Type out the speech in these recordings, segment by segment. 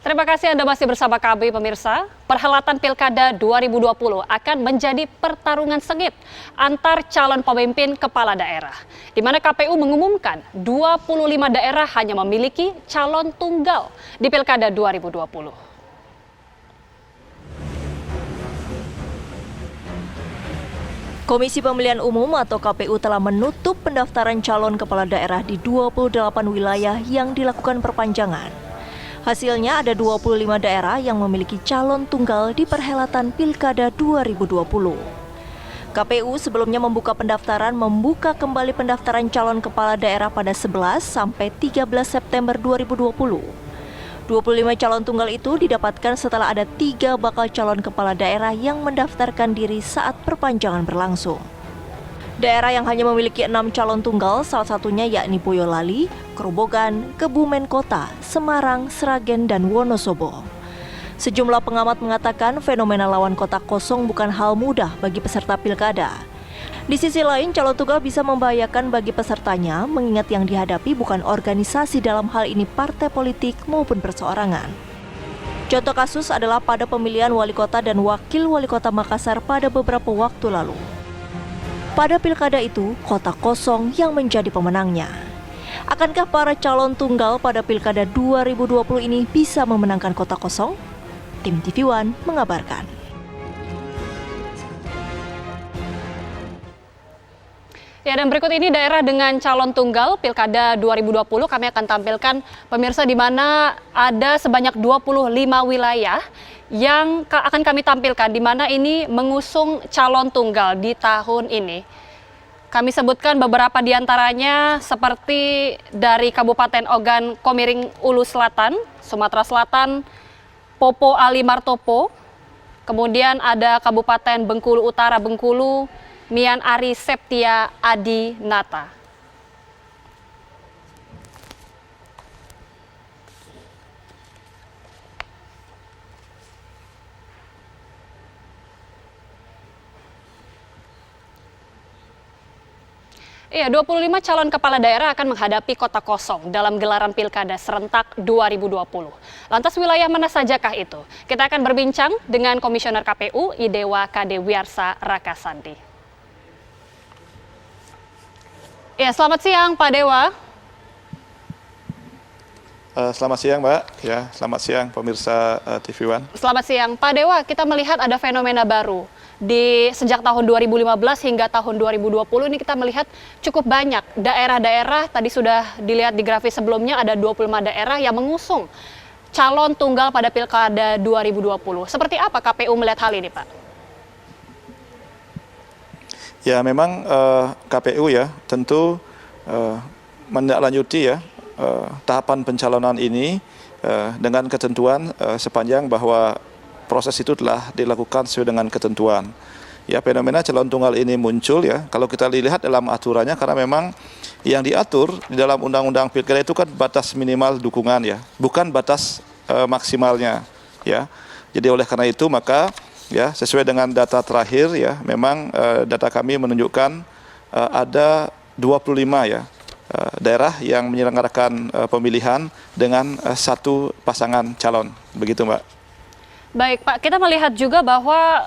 Terima kasih Anda masih bersama kami pemirsa. Perhelatan Pilkada 2020 akan menjadi pertarungan sengit antar calon pemimpin kepala daerah. Di mana KPU mengumumkan 25 daerah hanya memiliki calon tunggal di Pilkada 2020. Komisi Pemilihan Umum atau KPU telah menutup pendaftaran calon kepala daerah di 28 wilayah yang dilakukan perpanjangan. Hasilnya ada 25 daerah yang memiliki calon tunggal di perhelatan Pilkada 2020. KPU sebelumnya membuka kembali pendaftaran calon kepala daerah pada 11 sampai 13 September 2020. 25 calon tunggal itu didapatkan setelah ada 3 bakal calon kepala daerah yang mendaftarkan diri saat perpanjangan berlangsung. Daerah yang hanya memiliki 6 calon tunggal, salah satunya yakni Boyolali, Grobogan, Kebumen Kota, Semarang, Sragen, dan Wonosobo. Sejumlah pengamat mengatakan fenomena lawan kota kosong bukan hal mudah bagi peserta pilkada. Di sisi lain, calon tunggal bisa membahayakan bagi pesertanya, mengingat yang dihadapi bukan organisasi, dalam hal ini partai politik maupun perseorangan. Contoh kasus adalah pada pemilihan wali kota dan wakil wali kota Makassar pada beberapa waktu lalu. Pada pilkada itu, kota kosong yang menjadi pemenangnya. Akankah para calon tunggal pada pilkada 2020 ini bisa memenangkan kota kosong? Tim TV One mengabarkan. Ya, dan berikut ini daerah dengan calon tunggal Pilkada 2020 kami akan tampilkan pemirsa, di mana ada sebanyak 25 wilayah yang akan kami tampilkan di mana ini mengusung calon tunggal di tahun ini. Kami sebutkan beberapa di antaranya seperti dari Kabupaten Ogan Komiring Ulu Selatan, Sumatera Selatan, Popo Ali Martopo, kemudian ada Kabupaten Bengkulu Utara Bengkulu, Mian Ari Septia Adi Nata. Iya, 25 calon kepala daerah akan menghadapi kota kosong dalam gelaran Pilkada serentak 2020. Lantas wilayah mana sajakah itu? Kita akan berbincang dengan Komisioner KPU Idewa KD Wiyarsa Rakasandi. Ya, selamat siang Pak Dewa. Selamat siang Mbak, ya selamat siang pemirsa TV One. Selamat siang Pak Dewa, kita melihat ada fenomena baru. Sejak tahun 2015 hingga tahun 2020 ini kita melihat cukup banyak daerah-daerah, tadi sudah dilihat di grafis sebelumnya ada 25 daerah yang mengusung calon tunggal pada Pilkada 2020. Seperti apa KPU melihat hal ini Pak? Ya memang KPU ya tentu menindaklanjuti ya tahapan pencalonan ini dengan ketentuan sepanjang bahwa proses itu telah dilakukan sesuai dengan ketentuan. Ya, fenomena calon tunggal ini muncul ya, kalau kita lihat dalam aturannya, karena memang yang diatur di dalam Undang-Undang Pilkada itu kan batas minimal dukungan ya, bukan batas maksimalnya ya. Jadi oleh karena itu maka ya sesuai dengan data terakhir ya, memang data kami menunjukkan ada 25 ya daerah yang menyelenggarakan pemilihan dengan satu pasangan calon, begitu Mbak. Baik Pak, kita melihat juga bahwa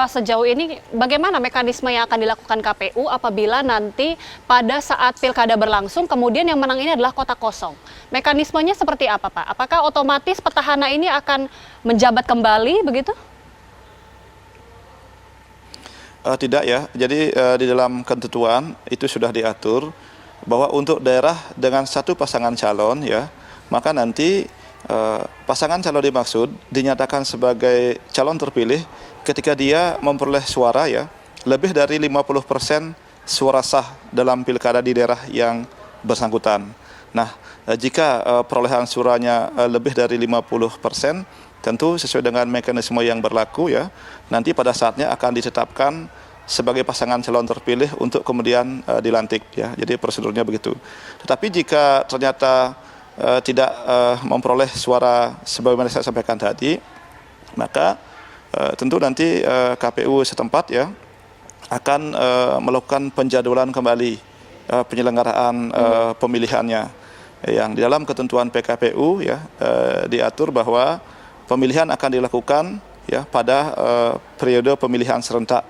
sejauh ini bagaimana mekanisme yang akan dilakukan KPU apabila nanti pada saat pilkada berlangsung kemudian yang menang ini adalah kota kosong. Mekanismenya seperti apa Pak? Apakah otomatis petahana ini akan menjabat kembali begitu? Tidak ya, jadi di dalam ketentuan itu sudah diatur bahwa untuk daerah dengan satu pasangan calon ya, maka nanti pasangan calon dimaksud dinyatakan sebagai calon terpilih ketika dia memperoleh suara ya lebih dari 50% suara sah dalam pilkada di daerah yang bersangkutan. Nah, jika perolehan suaranya lebih dari 50%, tentu sesuai dengan mekanisme yang berlaku ya, nanti pada saatnya akan ditetapkan sebagai pasangan calon terpilih untuk kemudian dilantik ya. Jadi prosedurnya begitu. Tetapi jika ternyata tidak memperoleh suara sebagaimana saya sampaikan tadi, maka tentu nanti KPU setempat ya akan melakukan penjadwalan kembali penyelenggaraan pemilihannya. yang di dalam ketentuan PKPU ya diatur bahwa pemilihan akan dilakukan ya pada periode pemilihan serentak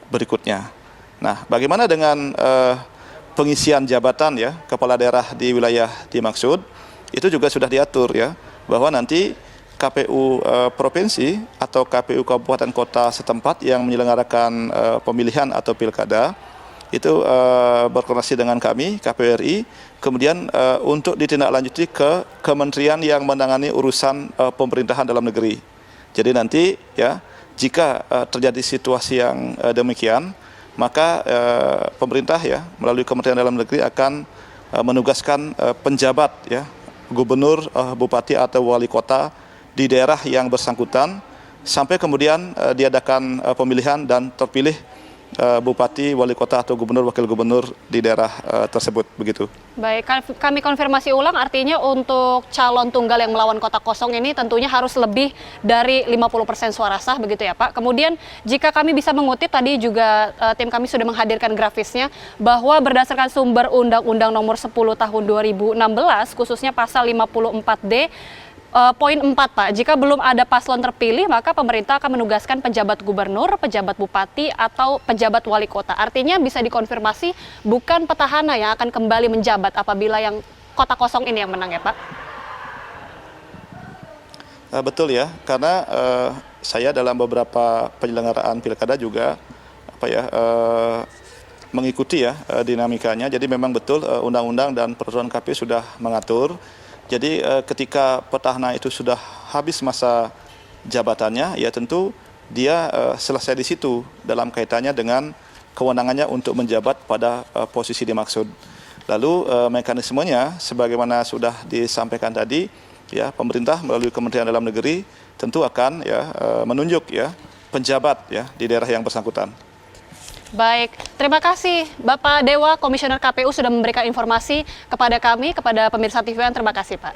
berikutnya. Nah, bagaimana dengan pengisian jabatan ya kepala daerah di wilayah dimaksud? Itu juga sudah diatur ya bahwa nanti KPU provinsi atau KPU kabupaten kota setempat yang menyelenggarakan pemilihan atau pilkada itu berkoordinasi dengan kami KPU RI, kemudian untuk ditindaklanjuti ke kementerian yang menangani urusan pemerintahan dalam negeri. Jadi nanti ya jika terjadi situasi yang demikian, maka pemerintah ya melalui Kementerian Dalam Negeri akan menugaskan penjabat ya gubernur, bupati atau wali kota di daerah yang bersangkutan sampai kemudian diadakan pemilihan dan terpilih bupati, wali kota atau gubernur, wakil gubernur di daerah tersebut, begitu. Baik, kami konfirmasi ulang, artinya untuk calon tunggal yang melawan kota kosong ini tentunya harus lebih dari 50% suara sah, begitu ya Pak. Kemudian jika kami bisa mengutip, tadi juga tim kami sudah menghadirkan grafisnya, bahwa berdasarkan sumber Undang-Undang Nomor 10 Tahun 2016, khususnya pasal 54D, poin 4 Pak, jika belum ada paslon terpilih maka pemerintah akan menugaskan penjabat gubernur, pejabat bupati atau pejabat wali kota. Artinya bisa dikonfirmasi bukan petahana yang akan kembali menjabat apabila yang kota kosong ini yang menang ya Pak? Betul ya, karena saya dalam beberapa penyelenggaraan pilkada juga mengikuti ya dinamikanya. Jadi memang betul undang-undang dan peraturan KPU sudah mengatur. Jadi ketika petahana itu sudah habis masa jabatannya, ya tentu dia selesai di situ dalam kaitannya dengan kewenangannya untuk menjabat pada posisi dimaksud. Lalu mekanismenya sebagaimana sudah disampaikan tadi, ya pemerintah melalui Kementerian Dalam Negeri tentu akan ya menunjuk ya penjabat ya di daerah yang bersangkutan. Baik, terima kasih Bapak Dewa, Komisioner KPU sudah memberikan informasi kepada kami, kepada pemirsa TVN. Terima kasih Pak.